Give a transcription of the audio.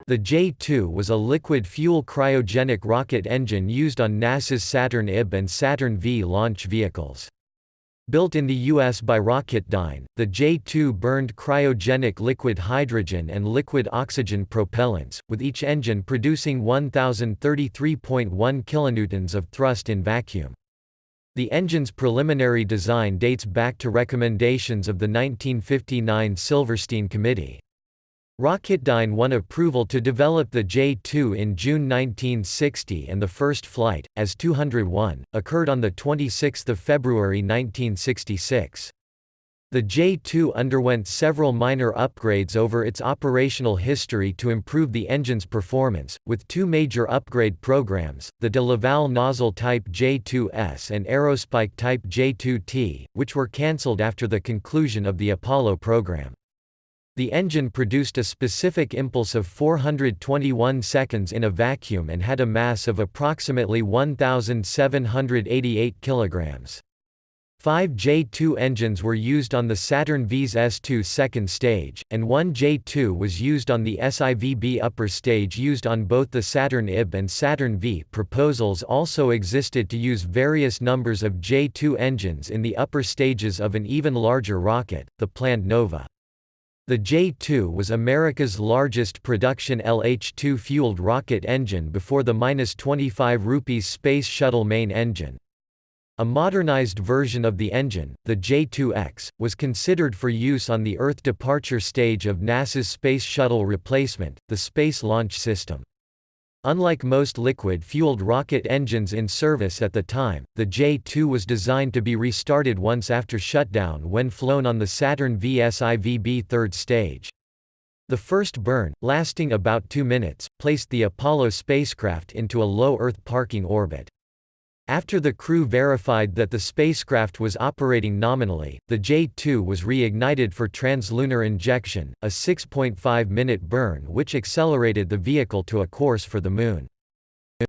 The J-2 was a liquid-fuel cryogenic rocket engine used on NASA's Saturn IB and Saturn V launch vehicles. Built in the U.S. by Rocketdyne, the J-2 burned cryogenic liquid hydrogen and liquid oxygen propellants, with each engine producing 1,033.1 kilonewtons of thrust in vacuum. The engine's preliminary design dates back to recommendations of the 1959 Silverstein Committee. Rocketdyne won approval to develop the J-2 in June 1960 and the first flight, as 201, occurred on 26 February 1966. The J-2 underwent several minor upgrades over its operational history to improve the engine's performance, with two major upgrade programs, the de Laval nozzle-type J-2S and aerospike-type J-2T, which were cancelled after the conclusion of the Apollo program. The engine produced a specific impulse of 421 seconds in a vacuum and had a mass of approximately 1,788 kilograms. 5 J-2 engines were used on the Saturn V S-2 second stage, and 1 J-2 was used on the S-IVB upper stage used on both the Saturn IB and Saturn V. Proposals also existed to use various numbers of J-2 engines in the upper stages of an even larger rocket, the planned Nova. The J-2 was America's largest production LH-2 fueled rocket engine before the -25 Space Shuttle main engine. A modernized version of the engine, the J-2X, was considered for use on the Earth departure stage of NASA's Space Shuttle replacement, the Space Launch System. Unlike most liquid-fueled rocket engines in service at the time, the J-2 was designed to be restarted once after shutdown when flown on the Saturn V S-IVB third stage. The first burn, lasting about 2 minutes, placed the Apollo spacecraft into a low Earth parking orbit. After the crew verified that the spacecraft was operating nominally, the J-2 was reignited for translunar injection, a 6.5-minute burn which accelerated the vehicle to a course for the Moon.